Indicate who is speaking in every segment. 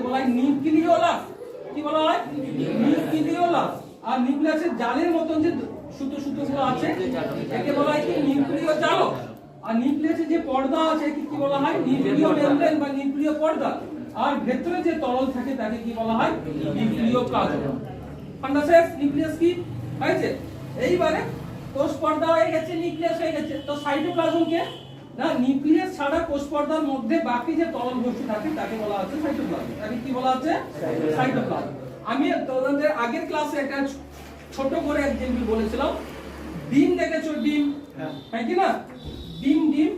Speaker 1: বলা হয় নিউক্লিওলাস। কি বলা হয়? নিউক্লিওলাস। আর নিউক্লিয়াসের জালের মতন যে সুতো সুতোগুলো আছে একে বলা হয় কি নিউক্লিয় জালক। আর নিউক্লিয়াসের যে পর্দা আছে কি বলা হয়? নিউক্লিয় মেমব্রেন বা নিউক্লিয় পর্দা। আর ভেতরে যে তরল থাকে তাকে কি বলা হয়? নিউক্লিওপ্লাজম। ফান্ডা শেষ। নিউক্লিয়াস কি হয়েছে? এইবারে কোষ পর্দা হয়ে গেছে, নিউক্লিয়াস হয়ে গেছে, তো সাইটোপ্লাজম কে না, নিউক্লিয়াস ছাড়া কোষ পর্দার মধ্যে বাকি যে তরল বস্তু থাকে তাকে বলা হচ্ছে সাইটোপ্লাজম। তাকে কি বলা হচ্ছে? সাইটোপ্লাজম। আমি তোমাদের আগের ক্লাসে একটা ছোট করে এক্সাম্পল বলেছিলাম, ডিম দেখেছো? ডিম, হ্যাঁ কি না? ডিম ডিম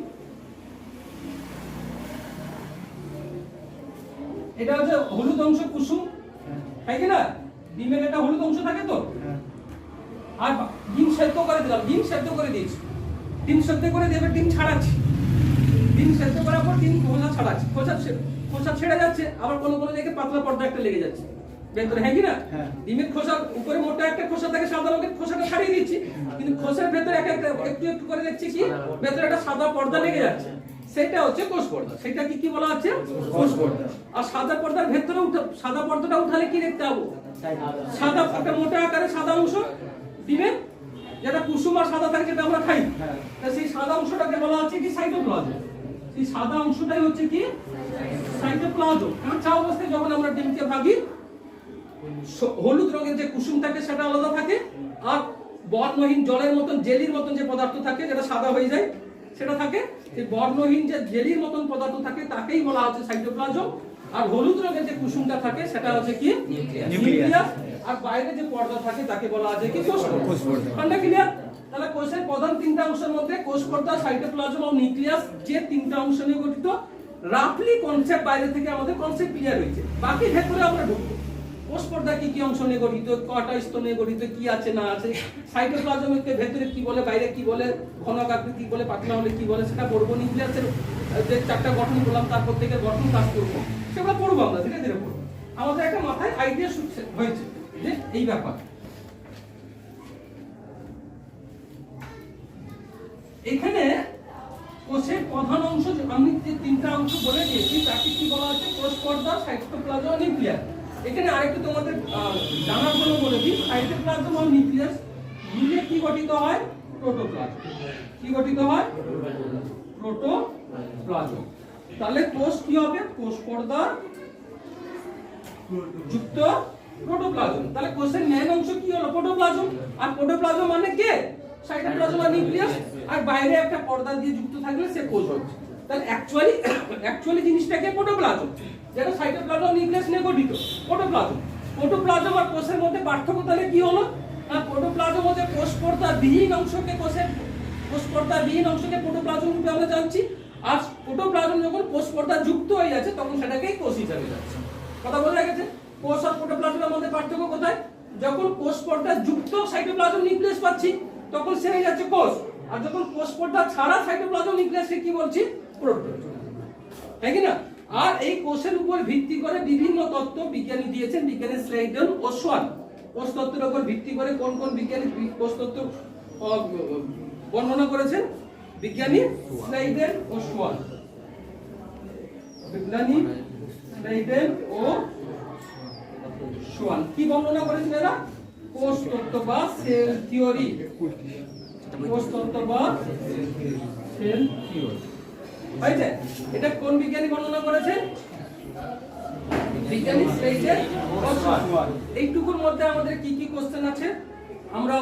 Speaker 1: এটা হচ্ছে হলুদ অংশ কুসুম, হ্যাঁ কি না? ডিমের একটা হলুদ অংশ থাকে তো। আর ডিম সেদ্ধ করে দিলাম, ডিম সেদ্ধ করে দিয়েছি, ডিম সেদ্ধ করে দিয়ে ডিম ছাড়াচ্ছি, ডিম সেদ্ধ করার পর ডিম খোসা ছাড়াচ্ছি, খোসা ছেড়ে যাচ্ছে, আবার কোনো কোনো জায়গায় পাতলা পর্দা একটা লেগে যাচ্ছে ভেতরে, হ্যাঁ কি না? ডিমের খোসা উপরে মোটা একটা খোসা থাকে সাদা রঙের, খোসাটা ছাড়িয়ে দিচ্ছি, কিন্তু খোসার ভেতরে একটু একটু করে দেখছি কি ভেতরে একটা সাদা পর্দা লেগে যাচ্ছে, সেটা হচ্ছে কোষ পর্দা। সেটা কি বলা হচ্ছে? কোষ পর্দা। আর সাদা পর্দার ভেতরে সাদা পর্দাটা উঠালে কি দেখতে পাবো? সাদা একটা মোটা আকারে সাদা অংশ ডিমের, যেটা কুসুম আর সাদা থাকে, যেটা আমরা খাই, সেই সাদা অংশটাকে বলা হচ্ছে কি সাইটোপ্লাজম। সেই সাদা অংশটাই হচ্ছে কি সাইটোপ্লাজম। কাঁচা অবস্থায় যখন আমরা ডিমকে ভাগি, হলুদ রঙের যে কুসুম থাকে সেটা আলাদা থাকে, আর বর্ণহীন জলের মতন জেলির মতন যে পদার্থ থাকে যেটা সাদা হয়ে যায় সেটা থাকে। সেই বর্ণহীন যে জেলির মতন পদার্থ থাকে তাকেই বলা হচ্ছে সাইটোপ্লাজম। আর হলুদ রঙের যে কুসুমটা থাকে সেটা হচ্ছে কি নিউক্লিয়াস। আর বাইরে যে পর্দা থাকে তাকে বলা হচ্ছে কি কোষ পর্দা। ঠান্ডা ক্লিয়ার? তাহলে কোষের প্রধান তিনটা অংশের মধ্যে কোষ পর্দা, সাইটোপ্লাজম ও নিউক্লিয়াস, যে তিনটা অংশ নিয়ে গঠিত, রাফলি কনসেপ্ট বাইরে থেকে আমাদের কনসেপ্ট ক্লিয়ার হয়েছে। বাকি ভেতরে আমরা ঢুকবো কোষ পর্দা কি কি অংশ নিয়ে গঠিত, কয়টা স্তর নিয়ে গঠিত, কি আছে না আছে, সাইটোপ্লাজমের ভেতরে কি বলে, বাইরে কি বলে, ঘনক আকৃতি কি বলে, পাতলা হলে কি বলে সেটা পড়বো। নিউক্লিয়াসের যে চারটা গঠন বললাম তার প্রত্যেকের গঠন কাজ করবো, সেগুলো পড়বো আমরা ধীরে ধীরে পড়বো। আমাদের একটা মাথায় আইডিয়া হয়েছে যে এই ব্যাপার। এখানে কোষের প্রধান অংশ আমি যে তিনটা অংশ বলে দিয়েছি তাকে কি বলা হচ্ছে? কোষ পর্দা, সাইটোপ্লাজম, নিউক্লিয়াস। এখানে আরেকটু তোমাদের জানার জন্য বলে দিই, সাইটোপ্লাজম আর নিউক্লিয়াস মিলে কি গঠিত হয়? প্রোটোপ্লাজম। কি গঠিত হয়? প্রোটোপ্লাজম। তাহলে কোষ কি হবে? কোষ পর্দা যুক্ত প্রোটোপ্লাজম। তাহলে কোষের মেইন অংশ কি হলো? প্রোটোপ্লাজম। আর প্রোটোপ্লাজম মানে কে? সাইটোপ্লাজম আর নিউক্লিয়াস। আর বাইরে একটা পর্দা দিয়ে যুক্ত থাকলে সে কোষ হচ্ছে। তাহলে অ্যাকচুয়ালি জিনিসটাকে প্রোটোপ্লাজম, যেটা সাইটোপ্লাজম নিউক্লিয়াস নিয়ে গঠিত, প্রোটোপ্লাজম। প্রোটোপ্লাজম আর কোষের মধ্যে পার্থক্য তাহলে কি হলো? না, প্রোটোপ্লাজম হচ্ছে কোষ পর্দা বিহীন অংশকে কোষ পর্দা বিহীন অংশকে প্রোটোপ্লাজম রূপে আমরা জানছি। আর প্রোটোপ্লাজম যখন কোষ পর্দা যুক্ত হয়ে যাচ্ছে তখন সেটাকেই কোষ হিসাবে যাচ্ছে। কথা বোঝা গেছে? কোষ আর প্রোটোপ্লাজমের মধ্যে পার্থক্য কোথায়? যখন কোষ পর্দা যুক্ত সাইটোপ্লাজম নিউক্লিয়াস পাচ্ছি তখন সে হয়ে যাচ্ছে কোষ, আর যখন কোষ পর্দা ছাড়া সাইটোপ্লাজম নিউক্লিয়াসকে কি বলছি? প্রোটোপ্লাজম, তাই কি না? আর এই কোষের উপর ভিত্তি করে বিভিন্ন তত্ত্ব বিজ্ঞানী দিয়েছেন। বিজ্ঞানী স্লাইডেন ও সোয়ান কোষ তত্ত্বের উপর ভিত্তি করে কোন কোন বিজ্ঞানী কোষ তত্ত্ব বর্ণনা করেছেন? বিজ্ঞানী স্লাইডেন ও সোয়ান। বিজ্ঞানী স্লাইডেন ও সোয়ান কি বর্ণনা করেছেন এরা? কোষ তত্ত্ব বা সেল থিওরি। কোষ তত্ত্ব বা সেল থিওরি হয়েছে। এটা কোন বিজ্ঞানী বর্ণনা করেছেন? বিজ্ঞানী স্লাইডেন ও সোয়ান। এইটুকুর মধ্যে আমাদের কি কি কোশ্চেন আছে আমরা